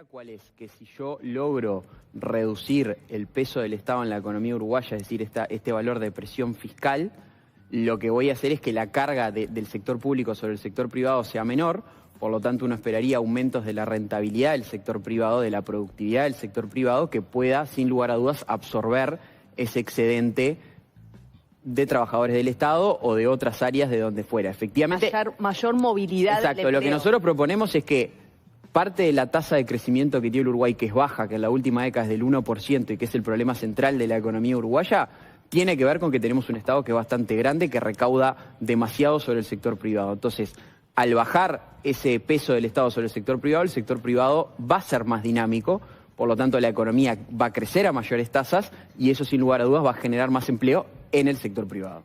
idea cuál es, que si yo logro reducir el peso del Estado en la economía uruguaya, es decir, este valor de presión fiscal, lo que voy a hacer es que la carga del sector público sobre el sector privado sea menor, por lo tanto uno esperaría aumentos de la rentabilidad del sector privado, de la productividad del sector privado, que pueda, sin lugar a dudas, absorber ese excedente de trabajadores del Estado o de otras áreas de donde fuera. Efectivamente, mayor movilidad. Exacto, lo que nosotros proponemos es que parte de la tasa de crecimiento que tiene el Uruguay, que es baja, que en la última década es del 1% y que es el problema central de la economía uruguaya, tiene que ver con que tenemos un Estado que es bastante grande, que recauda demasiado sobre el sector privado. Entonces, al bajar ese peso del Estado sobre el sector privado va a ser más dinámico, por lo tanto la economía va a crecer a mayores tasas y eso sin lugar a dudas va a generar más empleo en el sector privado.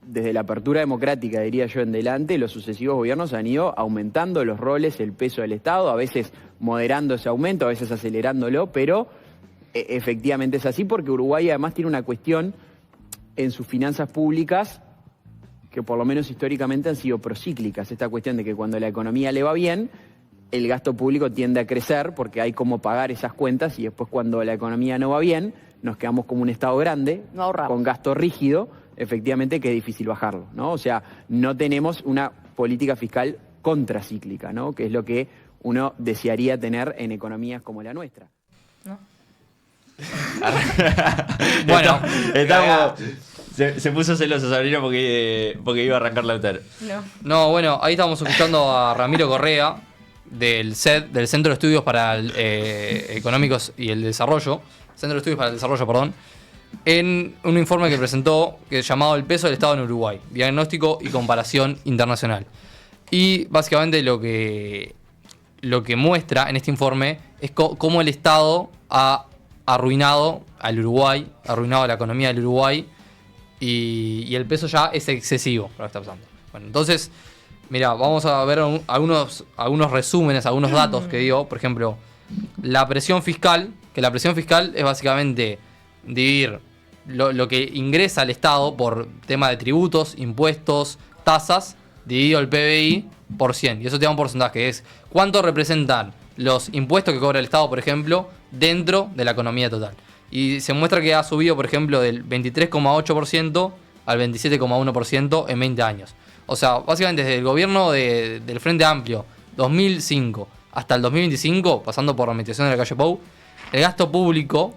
Desde la apertura democrática, diría yo, en adelante, los sucesivos gobiernos han ido aumentando los roles, el peso del Estado, a veces moderando ese aumento, a veces acelerándolo, pero efectivamente es así porque Uruguay además tiene una cuestión en sus finanzas públicas que por lo menos históricamente han sido procíclicas. Esta cuestión de que cuando la economía le va bien, el gasto público tiende a crecer porque hay cómo pagar esas cuentas y después cuando la economía no va bien, nos quedamos como un Estado grande, con gasto rígido, efectivamente que es difícil bajarlo, ¿no? O sea, no tenemos una política fiscal contracíclica, ¿no? Que es lo que uno desearía tener en economías como la nuestra. ¿No? Bueno, estamos... Se puso celoso Sabrina porque iba a arrancar la autor. No, bueno, ahí estamos escuchando a Ramiro Correa del CED, del Centro de Estudios para Económicos y el Desarrollo, Centro de Estudios para el Desarrollo, perdón, en un informe que presentó que es llamado El peso del Estado en Uruguay, diagnóstico y comparación internacional. Y básicamente lo que muestra en este informe es cómo el Estado ha arruinado al Uruguay, ha arruinado la economía del Uruguay y el peso ya es excesivo para lo que está pasando. Bueno, entonces, mira, vamos a ver algunos resúmenes, algunos datos que dio. Por ejemplo, la presión fiscal, que la presión fiscal es básicamente dividir lo que ingresa al Estado por tema de tributos, impuestos, tasas, dividido el PBI por 100. Y eso te da un porcentaje, es cuánto representan los impuestos que cobra el Estado, por ejemplo, dentro de la economía total. Y se muestra que ha subido, por ejemplo, del 23,8% al 27,1% en 20 años. O sea, básicamente desde el gobierno del Frente Amplio, 2005 hasta el 2025, pasando por la administración de la calle Pou, el gasto público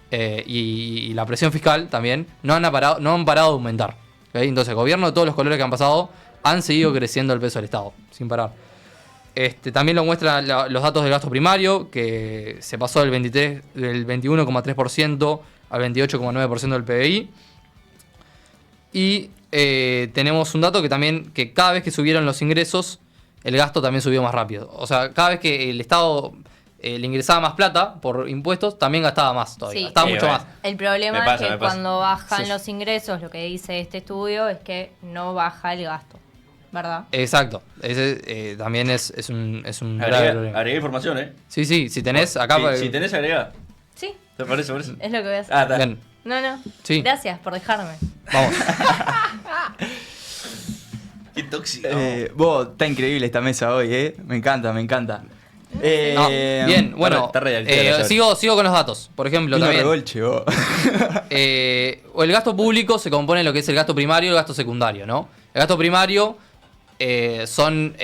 y la presión fiscal también no han parado de aumentar. ¿Okay? Entonces, el gobierno de todos los colores que han pasado han seguido creciendo el peso del Estado, sin parar. También lo muestran los datos del gasto primario, que se pasó del 21,3% al 28,9% del PBI. Y tenemos un dato que cada vez que subieron los ingresos, el gasto también subió más rápido. O sea, cada vez que el Estado le ingresaba más plata por impuestos, también gastaba más todavía. Sí, gastaba mucho más. El problema es que cuando bajan los ingresos, lo que dice este estudio es que no baja el gasto, ¿verdad? Exacto. Ese también es un grave problema. Agregué información, ¿eh? Sí, si tenés acá... Si tenés, agregá. Sí. ¿Te parece? ¿Por eso? Es lo que voy a hacer. Está. Bien. No. Sí. Gracias por dejarme. Vamos. Qué tóxico. Está increíble esta mesa hoy, Me encanta. Bien, bueno, sigo con los datos. Por ejemplo, también revolche, el gasto público se compone de lo que es el gasto primario y el gasto secundario, ¿no? El gasto primario son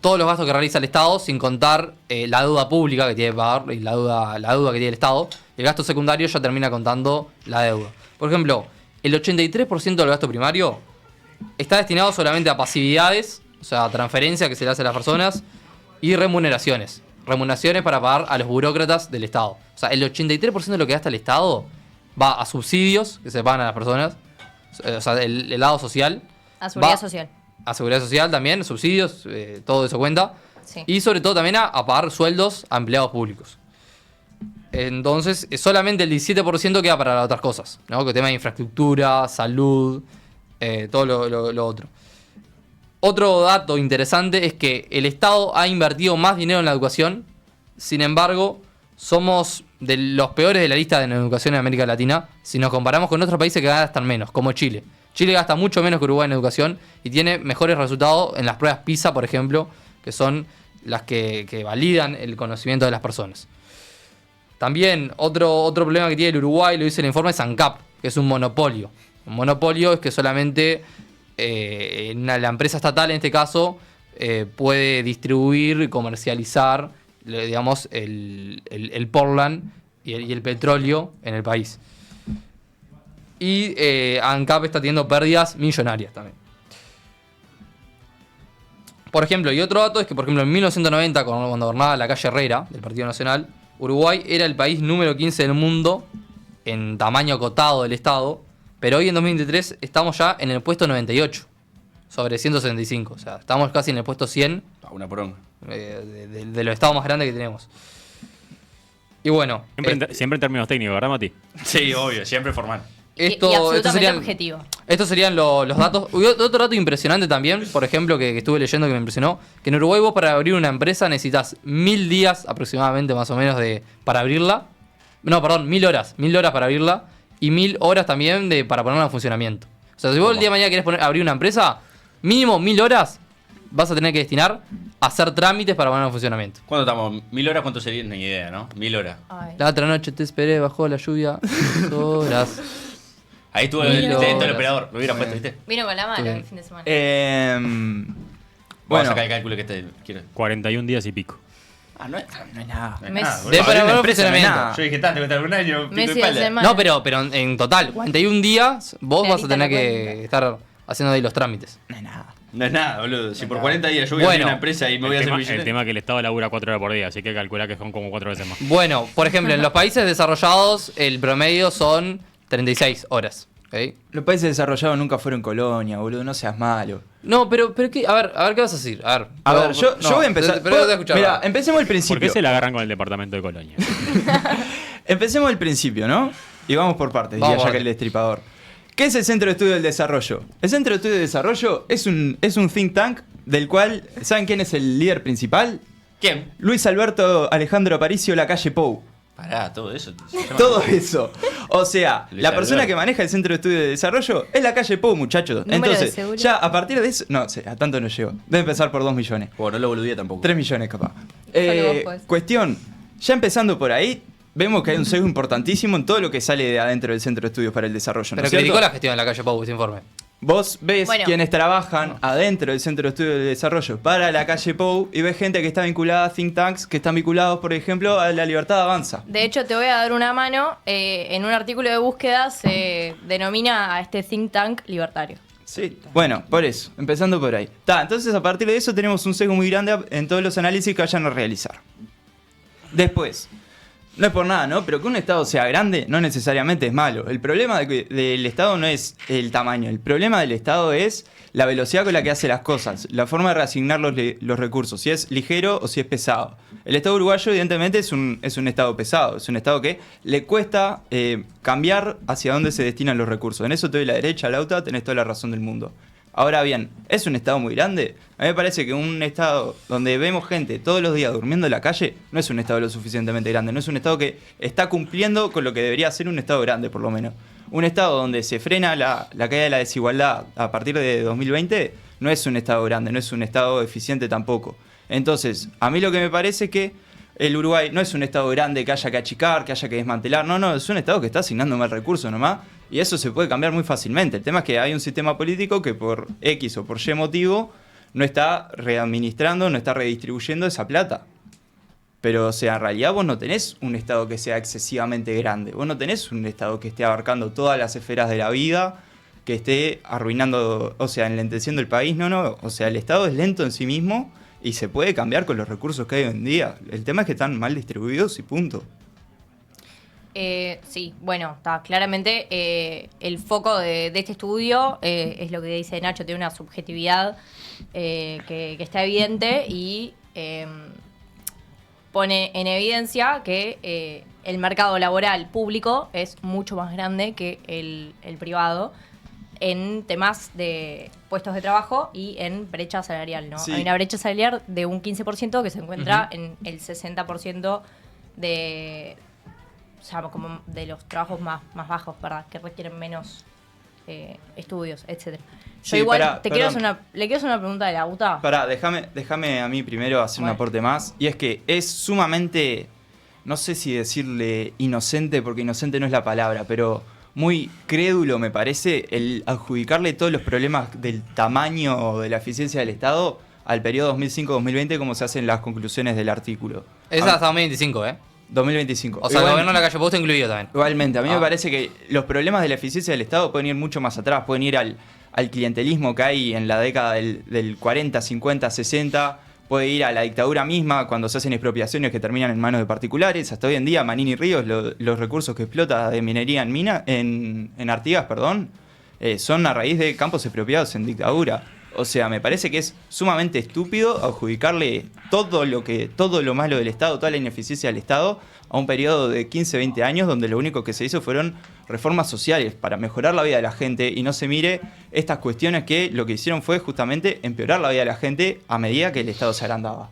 todos los gastos que realiza el Estado sin contar la deuda pública que tiene que pagar y la deuda que tiene el Estado. Y el gasto secundario ya termina contando la deuda. Por ejemplo, el 83% del gasto primario está destinado solamente a pasividades, o sea, transferencias que se le hace a las personas, y remuneraciones. Remuneraciones para pagar a los burócratas del Estado. O sea, el 83% de lo que gasta el Estado va a subsidios que se pagan a las personas. O sea, el lado social. A seguridad social. A seguridad social también, subsidios, todo eso cuenta. Sí. Y sobre todo también a pagar sueldos a empleados públicos. Entonces, solamente el 17% queda para las otras cosas, ¿no? Que tema de infraestructura, salud, todo lo otro. Otro dato interesante es que el Estado ha invertido más dinero en la educación. Sin embargo, somos de los peores de la lista de la educación en América Latina si nos comparamos con otros países que gastan menos, como Chile. Chile gasta mucho menos que Uruguay en educación y tiene mejores resultados en las pruebas PISA, por ejemplo, que son las que validan el conocimiento de las personas. También otro problema que tiene el Uruguay, lo dice el informe, es ANCAP, que es un monopolio. Un monopolio es que solamente la empresa estatal, en este caso, puede distribuir y comercializar, digamos, el Portland y el petróleo en el país. Y ANCAP está teniendo pérdidas millonarias también. Por ejemplo, y otro dato es que, por ejemplo, en 1990, cuando gobernaba la calle Herrera, del Partido Nacional, Uruguay era el país número 15 del mundo en tamaño acotado del Estado, pero hoy en 2023 estamos ya en el puesto 98, sobre 175. O sea, estamos casi en el puesto 100 Una poronga. de los estados más grandes que tenemos. Y bueno... Siempre en términos técnicos, ¿verdad, Mati? Sí, obvio, siempre formal. Y absolutamente objetivo. Estos serían los datos. Y otro dato impresionante también, por ejemplo, que estuve leyendo que me impresionó, que en Uruguay vos para abrir una empresa necesitas 1000 días aproximadamente, más o menos, para abrirla. No, perdón, 1000 horas. 1000 horas para abrirla y 1000 horas también para ponerla en funcionamiento. O sea, si vos el día de mañana querés abrir una empresa, mínimo 1000 horas vas a tener que destinar a hacer trámites para ponerla en funcionamiento. ¿Cuánto estamos? 1000 horas, ¿cuánto sería? Ni idea, ¿no? 1000 horas. Ay. La otra noche te esperé bajo la lluvia 2 horas. Ahí estuvo el operador. Lo hubiera puesto, ¿viste? Vino con la mano Bien. el fin de semana. Vamos a Bueno, sacar el cálculo que te quiero. 41 días y pico. Ah, no es nada. no es Mes- nada, De boludo. para una poner empresa no es funcionamiento. nada. Yo dije tanto, que estar un año, pico Messi y de pala. semana. No, pero en total, 41 días vos vas a Clarita tener la que cuenta. estar haciendo ahí los trámites. No es nada. No es nada, boludo. Si por 40 días yo voy a abrir Bueno, una empresa y me voy a hacer El billete. tema es que el Estado labura 4 horas por día, así que calcula que son como 4 veces más. Bueno, por ejemplo, en los países desarrollados el promedio son 36 horas. ¿Ok? Los países desarrollados nunca fueron colonia, boludo, no seas malo. No, pero ¿qué? A ver, ¿qué vas a decir? A ver, Yo voy a empezar. Pero te voy a escuchar. Mira, empecemos al ¿Por principio. qué se la agarran con el departamento de Colonia? Empecemos al principio, ¿no? Y vamos por partes, Vamos diría por Jack el Destripador. ¿Qué es el Centro de Estudio del Desarrollo? El Centro de Estudio del Desarrollo es un think tank del cual, ¿saben quién es el líder principal? ¿Quién? Luis Alberto Alejandro Aparicio Lacalle Pou. Pará, todo eso. se llama- Todo eso. O sea, Luis la persona Alberto. que maneja el Centro de Estudio de Desarrollo es Lacalle Pou, muchachos. ¿Número de Entonces, seguro? ya a partir de eso... No sé, a tanto no llego. Debe empezar por 2 millones. Bueno, no lo boludía tampoco. 3 millones capaz. Solo vos podés. Cuestión, ya empezando por ahí, vemos que hay un sesgo importantísimo en todo lo que sale de adentro del Centro de Estudios para el Desarrollo. ¿no Pero es cierto? criticó la gestión de la calle Pau, ese informe. Vos ves Bueno. quienes trabajan adentro del Centro de Estudios de Desarrollo para la calle Pou y ves gente que está vinculada a think tanks que están vinculados, por ejemplo, a la Libertad Avanza. De hecho, te voy a dar una mano. En un artículo de búsqueda se denomina a este think tank libertario. Sí, bueno, por eso, empezando por ahí. Entonces a partir de eso tenemos un sesgo muy grande en todos los análisis que vayan a realizar. Después, no es por nada, ¿no? Pero que un Estado sea grande no necesariamente es malo. El problema del Estado no es el tamaño, el problema del Estado es la velocidad con la que hace las cosas, la forma de reasignar los recursos, si es ligero o si es pesado. El Estado uruguayo evidentemente es un Estado pesado, es un Estado que le cuesta cambiar hacia dónde se destinan los recursos. En eso te doy la derecha, Lauta, tenés toda la razón del mundo. Ahora bien, ¿es un Estado muy grande? A mí me parece que un Estado donde vemos gente todos los días durmiendo en la calle no es un Estado lo suficientemente grande, no es un Estado que está cumpliendo con lo que debería ser un Estado grande, por lo menos. Un Estado donde se frena la caída de la desigualdad a partir de 2020 no es un Estado grande, no es un Estado eficiente tampoco. Entonces, a mí lo que me parece es que el Uruguay no es un Estado grande que haya que achicar, que haya que desmantelar, no, es un Estado que está asignando más recursos nomás. Y eso se puede cambiar muy fácilmente. El tema es que hay un sistema político que por X o por Y motivo no está readministrando, no está redistribuyendo esa plata. Pero, o sea, en realidad vos no tenés un Estado que sea excesivamente grande. Vos no tenés un Estado que esté abarcando todas las esferas de la vida, que esté arruinando, o sea, enlenteciendo el país. No. O sea, el Estado es lento en sí mismo y se puede cambiar con los recursos que hay hoy en día. El tema es que están mal distribuidos y punto. Sí, bueno, está claramente el foco de este estudio es lo que dice Nacho, tiene una subjetividad que está evidente y pone en evidencia que el mercado laboral público es mucho más grande que el privado en temas de puestos de trabajo y en brecha salarial, ¿no? Sí. Hay una brecha salarial de un 15% que se encuentra en el 60% de... O sea, como de los trabajos más bajos, ¿verdad? Que requieren menos estudios, etcétera. Yo Sí, igual pará, le quiero perdón. hacer una pregunta de la UTA. Pará, déjame a mí primero hacer un Bueno. aporte más. Y es que es sumamente, no sé si decirle inocente, porque inocente no es la palabra, pero muy crédulo me parece el adjudicarle todos los problemas del tamaño o de la eficiencia del Estado al periodo 2005-2020 como se hacen las conclusiones del artículo. Es hasta 2025, ¿eh? 2025. O sea, el Igual- gobierno de la calle Pouso incluido también. Igualmente, a mí Ah. me parece que los problemas de la eficiencia del Estado pueden ir mucho más atrás, pueden ir al clientelismo que hay en la década del 40, 50, 60, puede ir a la dictadura misma cuando se hacen expropiaciones que terminan en manos de particulares. Hasta hoy en día, Manini Ríos, los recursos que explota de minería en Artigas, son a raíz de campos expropiados en dictadura. O sea, me parece que es sumamente estúpido adjudicarle todo lo malo del Estado, toda la ineficiencia del Estado, a un periodo de 15, 20 años donde lo único que se hizo fueron reformas sociales para mejorar la vida de la gente y no se mire estas cuestiones que lo que hicieron fue justamente empeorar la vida de la gente a medida que el Estado se agrandaba.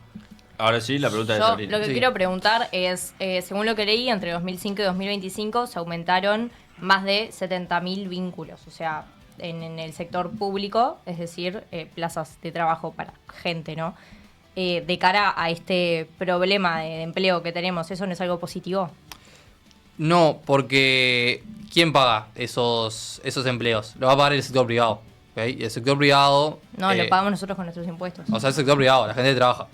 Ahora sí, la pregunta de Yo Sabrina. lo que Sí. quiero preguntar es, según lo que leí, entre 2005 y 2025 se aumentaron más de 70.000 vínculos, o sea, en el sector público, es decir, plazas de trabajo para gente, ¿no? De cara a este problema de empleo que tenemos, ¿eso no es algo positivo? No, porque ¿quién paga esos empleos? Lo va a pagar el sector privado. ¿Ok? Y el sector privado. No, lo pagamos nosotros con nuestros impuestos. O sea, el sector privado, la gente que trabaja.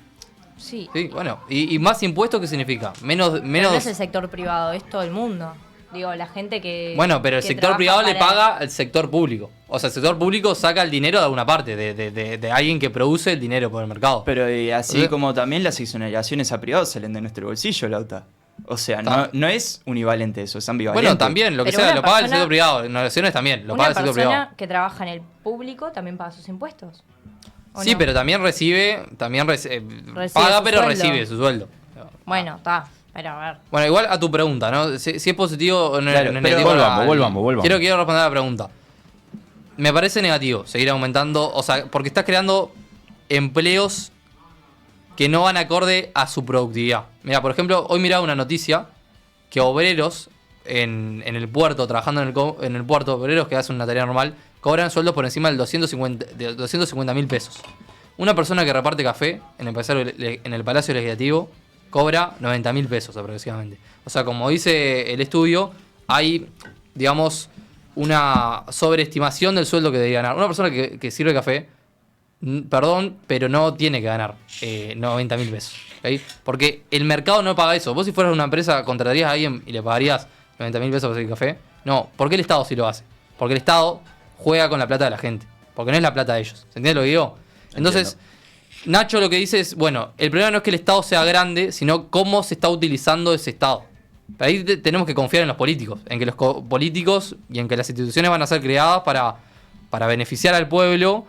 Sí, Sí, bueno. ¿Y más impuestos qué significa? Menos. pero no es el sector privado, es todo el mundo. Digo, la gente que... Bueno, pero el que sector trabaja privado le para- paga al sector público. O sea, el sector público saca el dinero de alguna parte, de alguien que produce el dinero por el mercado. Pero así O sea- como también las exoneraciones a privados salen de nuestro bolsillo, Lauta. O sea, Ta. no es univalente eso, es ambivalente. Bueno, también, lo que Pero sea, una lo paga el persona- sector privado. En oraciones también, lo Una paga el sector persona privado. que trabaja en el público también paga sus impuestos. ¿o Sí, no? pero también Recibe paga, su pero sueldo. recibe su sueldo. Bueno, está, pero a ver. Bueno, igual a tu pregunta, ¿no? Si es positivo o no Claro, es pero negativo. volvamos. Quiero responder a la pregunta. Me parece negativo seguir aumentando, o sea, porque estás creando empleos que no van acorde a su productividad. Mira, por ejemplo, hoy miraba una noticia que obreros en el puerto, trabajando en el puerto, obreros que hacen una tarea normal, cobran sueldos por encima del 250.000 pesos. Una persona que reparte café en el Palacio Legislativo cobra 90.000 pesos aproximadamente. O sea, como dice el estudio, hay, digamos, una sobreestimación del sueldo que debería ganar. Una persona que sirve café, perdón, pero no tiene que ganar 90.000 pesos. ¿Ok? Porque el mercado no paga eso. Vos si fueras una empresa, contratarías a alguien y le pagarías 90.000 pesos por servir café. No, ¿por qué el Estado sí lo hace? Porque el Estado juega con la plata de la gente. Porque no es la plata de ellos. ¿Se entiende lo que digo? Entonces, Nacho lo que dice es, bueno, el problema no es que el Estado sea grande, sino cómo se está utilizando ese Estado. Ahí tenemos que confiar en los políticos, en que los políticos y en que las instituciones van a ser creadas para beneficiar al pueblo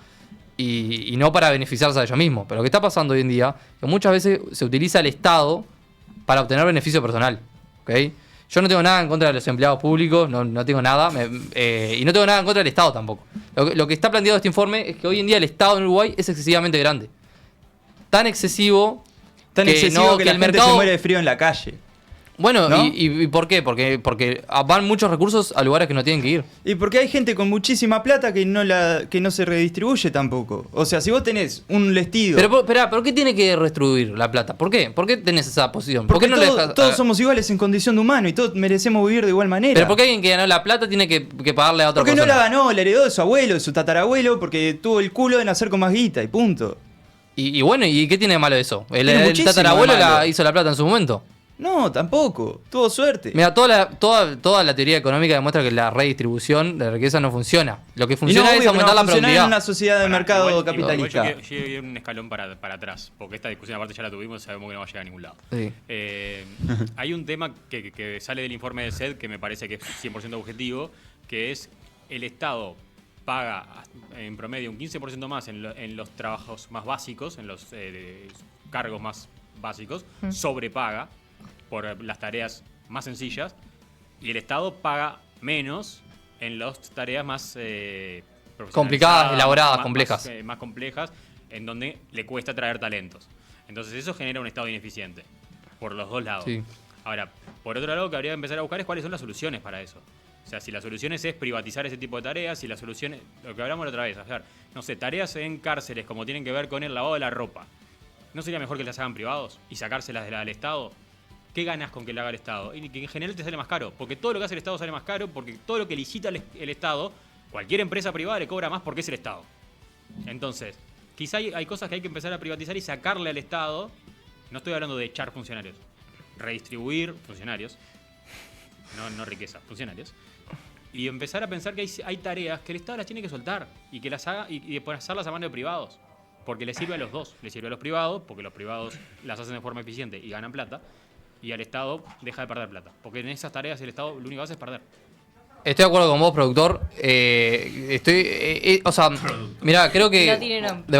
y no para beneficiarse a ellos mismos. Pero lo que está pasando hoy en día es que muchas veces se utiliza el Estado para obtener beneficio personal. ¿Ok? Yo no tengo nada en contra de los empleados públicos, no tengo nada, y no tengo nada en contra del Estado tampoco. Lo que está planteado en este informe es que hoy en día el Estado en Uruguay es excesivamente grande. Tan excesivo Tan que excesivo no- que que la el gente mercado- se muere de frío en la calle. Bueno, ¿No? ¿y por qué? Porque van muchos recursos a lugares que no tienen que ir. Y porque hay gente con muchísima plata que no se redistribuye tampoco. O sea, si vos tenés un vestido... Pero, espera, ¿por qué tiene que retribuir la plata? ¿Por qué? ¿Por qué tenés esa posición? ¿Por porque qué no le dejas- todos somos iguales en condición de humano y todos merecemos vivir de igual manera. Pero ¿por qué alguien que ganó la plata tiene que pagarle a otra Porque no persona? la ganó, la heredó de su abuelo, de su tatarabuelo, porque tuvo el culo de nacer con más guita y punto. Y bueno, ¿y qué tiene de malo eso? El Tiene muchísimo tatarabuelo de malo. hizo la plata en su momento. No, tampoco. Tuvo suerte. Mira, toda la teoría económica demuestra que la redistribución de riqueza no funciona. Lo que y no, funciona es obvio que aumentar no la funciona en productividad. una sociedad de Pará, mercado igual capitalista. yo quiero ir un escalón para atrás, porque esta discusión aparte ya la tuvimos y sabemos que no va a llegar a ningún lado. Sí. Hay un tema que sale del informe del SED que me parece que es 100% objetivo, que es el Estado paga en promedio un 15% más en los trabajos más básicos, en los cargos más básicos, sobrepaga por las tareas más sencillas, y el Estado paga menos en las tareas más profesionalizadas, Complicadas, elaboradas, más- complejas. más complejas, en donde le cuesta traer talentos. Entonces eso genera un Estado ineficiente, por los dos lados. Sí. Ahora, por otro lado, lo que habría que empezar a buscar es cuáles son las soluciones para eso. O sea, si la solución es privatizar ese tipo de tareas, si la solución es, lo que hablamos la otra vez, o sea, no sé, tareas en cárceles como tienen que ver con el lavado de la ropa, ¿no sería mejor que las hagan privados y sacárselas del Estado? ¿Qué ganas con que la haga el Estado? Y que en general te sale más caro, porque todo lo que hace el Estado sale más caro, porque todo lo que licita el Estado, cualquier empresa privada le cobra más porque es el Estado. Entonces, quizá hay cosas que hay que empezar a privatizar y sacarle al Estado. No estoy hablando de echar funcionarios, redistribuir funcionarios, no riqueza, funcionarios. Y empezar a pensar que hay tareas que el Estado las tiene que soltar y que las haga y después hacerlas a mano de privados. Porque le sirve a los dos. Le sirve a los privados, porque los privados las hacen de forma eficiente y ganan plata. Y al Estado deja de perder plata. Porque en esas tareas el Estado lo único que hace es perder. Estoy de acuerdo con vos, productor. O sea, mirá, creo que. No tiene nombre. De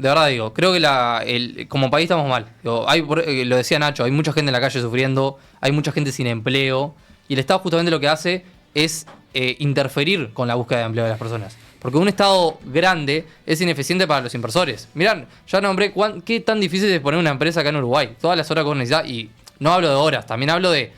verdad digo, creo que como país estamos mal. Digo, lo decía Nacho, hay mucha gente en la calle sufriendo, hay mucha gente sin empleo. Y el Estado justamente lo que hace es interferir con la búsqueda de empleo de las personas. Porque un Estado grande es ineficiente para los inversores. Mirá, ya nombré qué tan difícil es poner una empresa acá en Uruguay. Todas las horas que vos necesitas, y no hablo de horas, también hablo de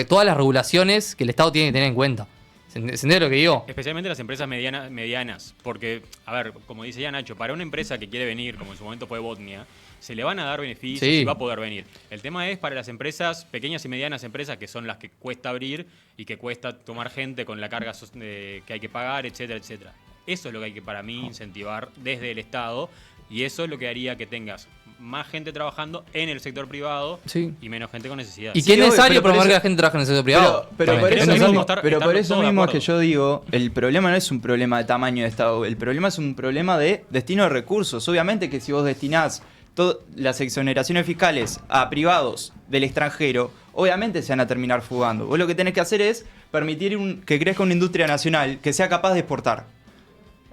todas las regulaciones que el Estado tiene que tener en cuenta. ¿Se entiende lo que digo? Especialmente las empresas medianas. Porque, a ver, como dice ya Nacho, para una empresa que quiere venir, como en su momento fue Botnia, se le van a dar beneficios y va a poder venir. El tema es para las empresas, pequeñas y medianas empresas, que son las que cuesta abrir y que cuesta tomar gente con la carga que hay que pagar, etcétera, etcétera. Eso es lo que hay que, para mí, incentivar desde el Estado, y eso es lo que haría que tengas más gente trabajando en el sector privado y menos gente con necesidad. ¿Y qué es necesario promover que la gente trabaje en el sector privado? Pero por eso mismo es que yo digo, el el problema no es un problema de tamaño de Estado, el problema es un problema de destino de recursos. Obviamente que si vos destinás las exoneraciones fiscales a privados del extranjero, obviamente se van a terminar fugando. Vos lo que tenés que hacer es permitir que crezca una industria nacional que sea capaz de exportar.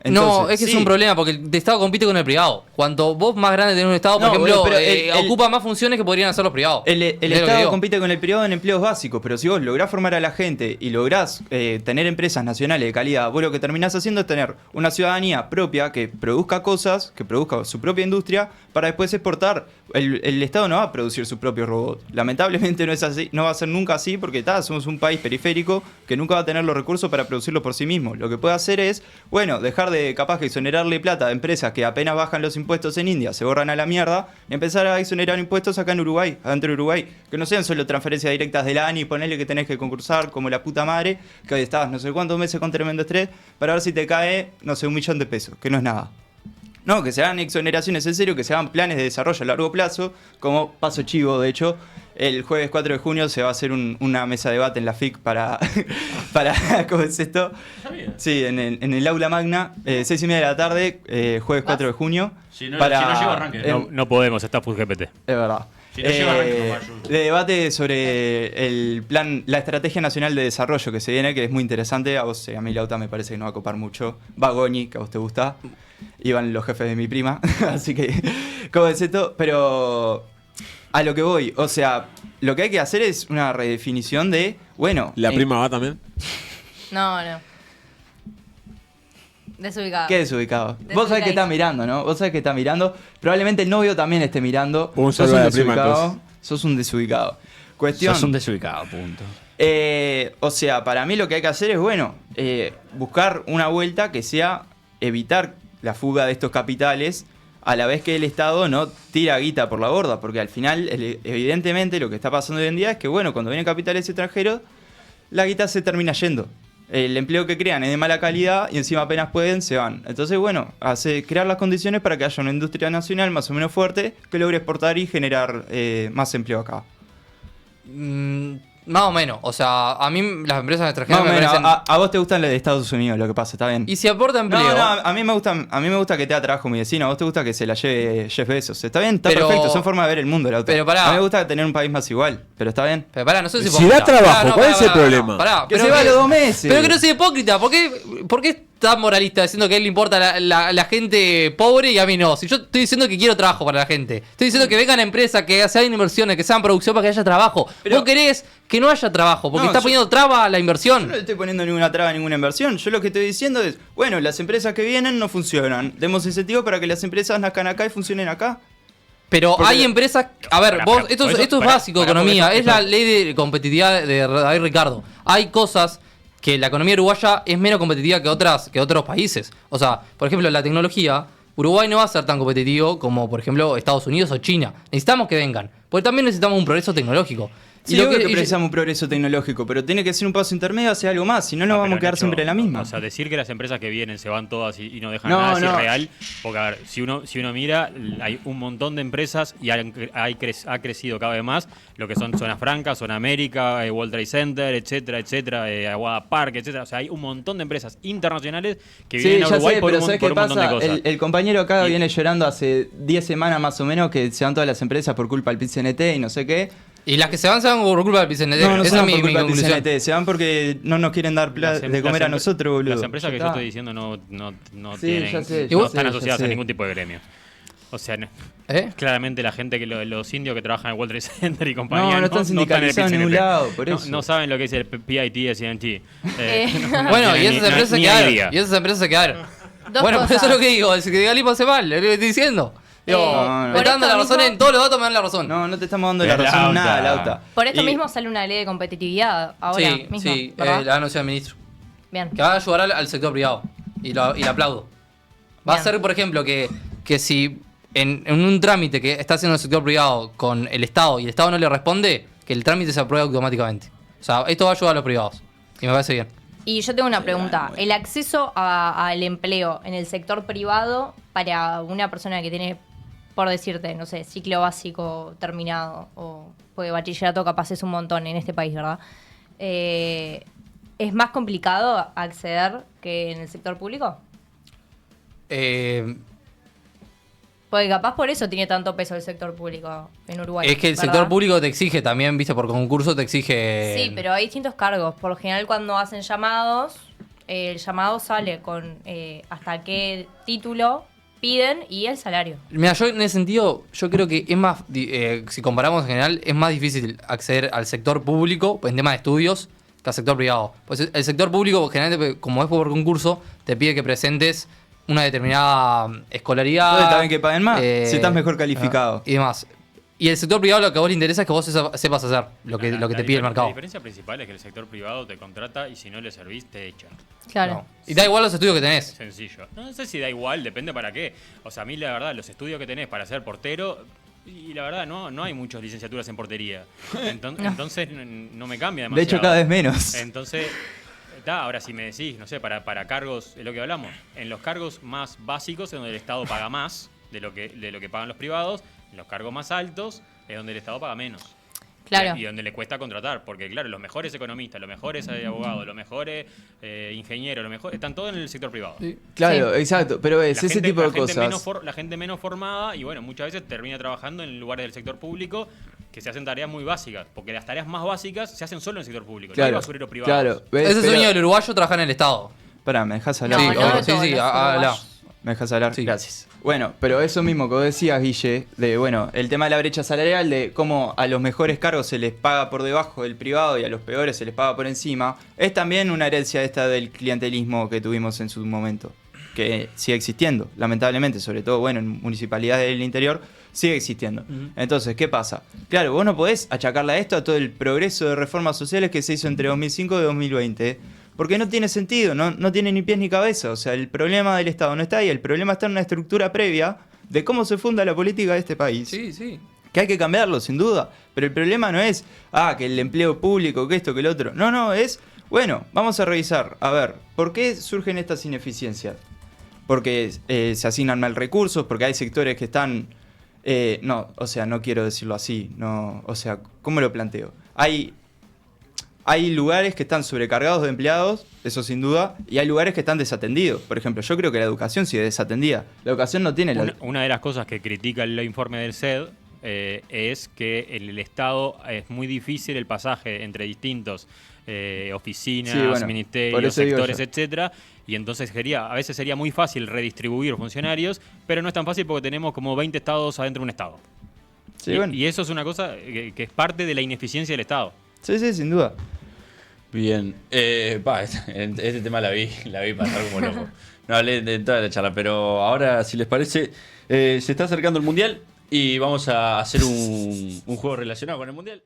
Entonces, no, es que es un problema, porque el Estado compite con el privado. Cuanto vos más grande tenés un Estado, por ejemplo, ocupa más funciones que podrían hacer los privados. El Estado compite con el privado en empleos básicos, pero si vos lográs formar a la gente y lográs tener empresas nacionales de calidad, vos lo que terminás haciendo es tener una ciudadanía propia que produzca cosas, que produzca su propia industria, para después exportar. El Estado no va a producir su propio robot. Lamentablemente no es así, no va a ser nunca así, porque somos un país periférico que nunca va a tener los recursos para producirlo por sí mismo. Lo que puede hacer es, dejar de capaz que exonerarle plata a empresas que apenas bajan los impuestos en India, se borran a la mierda, y empezar a exonerar impuestos acá en Uruguay, adentro de Uruguay. Que no sean solo transferencias directas de la ANI, ponerle que tenés que concursar como la puta madre, que hoy estás no sé cuántos meses con tremendo estrés, para ver si te cae, no sé, 1 millón de pesos, que no es nada. No, que se hagan exoneraciones en serio, que se hagan planes de desarrollo a largo plazo, como paso chivo, de hecho. El jueves 4 de junio se va a hacer una mesa de debate en la FIC para ¿cómo es esto? Sí, en el aula magna, 6:30 de la tarde, jueves 4 de junio. Si no llego arranque. No podemos, está full GPT. Es verdad. Si no llego arranque, de debate sobre el plan, la Estrategia Nacional de Desarrollo que se viene, que es muy interesante. A vos, a mí Lauta me parece que no va a copar mucho. Va Goñi, que a vos te gusta. Iban los jefes de mi prima. Así que, ¿cómo es esto? Pero a lo que voy, o sea, lo que hay que hacer es una redefinición de, ¿La prima va también? No. Desubicado. ¿Qué desubicado? Vos sabés que está mirando, ¿no? Vos sabés que está mirando. Probablemente el novio también esté mirando. Un saludo a la prima, desubicado. Sos un desubicado. Cuestión. Sos un desubicado, punto. O sea, para mí lo que hay que hacer es, buscar una vuelta que sea evitar la fuga de estos capitales, a la vez que el Estado no tira guita por la borda, porque al final, evidentemente, lo que está pasando hoy en día es que, cuando vienen capitales extranjeros, la guita se termina yendo. El empleo que crean es de mala calidad y encima apenas pueden, se van. Entonces, crear las condiciones para que haya una industria nacional más o menos fuerte que logre exportar y generar más empleo acá. Más o menos. O sea, a mí las empresas extranjeras me parecen... A vos te gustan las de Estados Unidos, lo que pasa, está bien. Y si aporta empleo... No, a mí me gusta que te da trabajo mi vecino. A vos te gusta que se la lleve Jeff Bezos. Está bien, está perfecto. Son formas de ver el mundo, la otra. Pero pará. A mí me gusta tener un país más igual, pero está bien. Pero pará, no soy Si hipócrita. da trabajo, ¿cuál es el problema? Que se va a los 2 meses. Pero que no soy hipócrita. ¿Por qué es tan moralista diciendo que a él le importa la gente pobre y a mí no? Si yo estoy diciendo que quiero trabajo para la gente. Estoy diciendo que vengan empresas, que se hagan inversiones, que se hagan producción para que haya trabajo. Vos querés que no haya trabajo porque está poniendo traba a la inversión. Yo no le estoy poniendo ninguna traba a ninguna inversión. Yo lo que estoy diciendo es, las empresas que vienen no funcionan. Demos incentivos para que las empresas nazcan acá y funcionen acá. Pero hay empresas. A ver, vos, esto es básico, economía. Es la ley de competitividad de David Ricardo. Hay cosas que la economía uruguaya es menos competitiva que otros países. O sea, por ejemplo, la tecnología, Uruguay no va a ser tan competitivo como, por ejemplo, Estados Unidos o China. Necesitamos que vengan, porque también necesitamos un progreso tecnológico. Sí, yo creo que precisamos un progreso tecnológico, pero tiene que ser un paso intermedio hacia algo más, si no nos vamos a quedar siempre en la misma. O sea, decir que las empresas que vienen se van todas y no dejan nada es irreal, porque a ver, si uno mira, hay un montón de empresas y ha crecido cada vez más lo que son Zona Franca, Zona América, World Trade Center, etcétera, Aguada Park, etcétera. O sea, hay un montón de empresas internacionales que vienen a Uruguay por un montón de cosas. El compañero acá viene llorando hace 10 semanas más o menos que se van todas las empresas por culpa del PIT-CNT y no sé qué. Y las que se van por culpa del PIT-CNT. No, esa es mi conclusión. Se van porque no nos quieren dar de comer a nosotros, boludo. Las empresas que yo estoy diciendo no tienen, no están asociadas a ningún tipo de gremio. O sea, claramente la gente, los indios que trabajan en World Trade Center y compañía no están sindicalizados en ningún lado, por eso. No saben lo que es el PIT, SNT. Bueno, y esas empresas se quedaron. Bueno, por eso es lo que digo, el sindicalismo hace mal, lo que estoy diciendo. Me están dando la razón en todos los datos, me dan la razón. No te estamos dando la razón en nada, Lauta. Por esto mismo sale una ley de competitividad ahora mismo. Sí, la anunció el ministro. Bien. Que va a ayudar al sector privado. Y lo aplaudo. Va a ser, por ejemplo, que si en un trámite que está haciendo el sector privado con el Estado y el Estado no le responde, que el trámite se apruebe automáticamente. O sea, esto va a ayudar a los privados. Y me parece bien. Y yo tengo una pregunta. ¿El acceso al empleo en el sector privado para una persona que tiene, por decirte, no sé, ciclo básico terminado, o porque bachillerato capaz es un montón en este país, ¿verdad? ¿Es más complicado acceder que en el sector público? Porque capaz por eso tiene tanto peso el sector público en Uruguay. Es que el sector público te exige también, viste, por concurso te exige... Sí, pero hay distintos cargos. Por lo general cuando hacen llamados, el llamado sale con hasta qué título piden y el salario. Mira, yo en ese sentido, yo creo que es más, si comparamos en general, es más difícil acceder al sector público en tema de estudios que al sector privado. Pues el sector público, generalmente, como es por concurso, te pide que presentes una determinada escolaridad. Entonces también que paguen más, si estás mejor calificado. Y demás. Y el sector privado lo que a vos le interesa es que vos sepas hacer lo que te pide el mercado. La diferencia principal es que el sector privado te contrata y si no le servís te echa. Claro. No. Y da igual los estudios que tenés. Sencillo. No sé si da igual, depende para qué. O sea, a mí la verdad, los estudios que tenés para ser portero, y la verdad no hay muchas licenciaturas en portería. Entonces no me cambia demasiado. De hecho, cada vez menos. Entonces, ahora si me decís, no sé, para cargos, es lo que hablamos, en los cargos más básicos es donde el Estado paga más de lo que pagan los privados. En los cargos más altos es donde el Estado paga menos. Claro. Y donde le cuesta contratar. Porque, claro, los mejores economistas, los mejores abogados, los mejores ingenieros, los mejores, están todos en el sector privado. Sí. Claro, sí. Exacto. Pero es ese tipo de cosas. La gente menos formada, y bueno, muchas veces termina trabajando en lugares del sector público que se hacen tareas muy básicas. Porque las tareas más básicas se hacen solo en el sector público. Claro, no hay basurero privado. Claro. Ese sueño del uruguayo trabajar en el Estado. Pará, ¿me dejás hablar? Sí, habla. ¿Me dejas hablar? Sí. Gracias. Bueno, pero eso mismo que vos decías, Guille, el tema de la brecha salarial, de cómo a los mejores cargos se les paga por debajo del privado y a los peores se les paga por encima, es también una herencia esta del clientelismo que tuvimos en su momento, que sigue existiendo, lamentablemente, sobre todo, bueno, en municipalidades del interior, sigue existiendo. Entonces, ¿qué pasa? Claro, vos no podés achacarle a esto a todo el progreso de reformas sociales que se hizo entre 2005 y 2020, porque no tiene sentido, no tiene ni pies ni cabeza. O sea, el problema del Estado no está ahí, el problema está en una estructura previa de cómo se funda la política de este país. Sí. Que hay que cambiarlo, sin duda. Pero el problema no es, que el empleo público, que esto, que el otro. No, es, bueno, vamos a revisar. A ver, ¿por qué surgen estas ineficiencias? Porque se asignan mal recursos, porque hay sectores que están... no quiero decirlo así. No, o sea, ¿cómo lo planteo? Hay lugares que están sobrecargados de empleados, eso sin duda, y hay lugares que están desatendidos. Por ejemplo, yo creo que la educación sigue desatendida. La educación no tiene... Una de las cosas que critica el informe del CED es que en el Estado es muy difícil el pasaje entre distintos oficinas, ministerios, sectores, etcétera, y entonces a veces sería muy fácil redistribuir funcionarios, pero no es tan fácil porque tenemos como 20 estados adentro de un Estado. Sí, bueno. Y eso es una cosa que es parte de la ineficiencia del Estado. Sí, sin duda. Bien, este tema la vi pasar como loco. No hablé de toda la charla, pero ahora, si les parece, se está acercando el Mundial Y vamos a hacer un juego relacionado con el Mundial.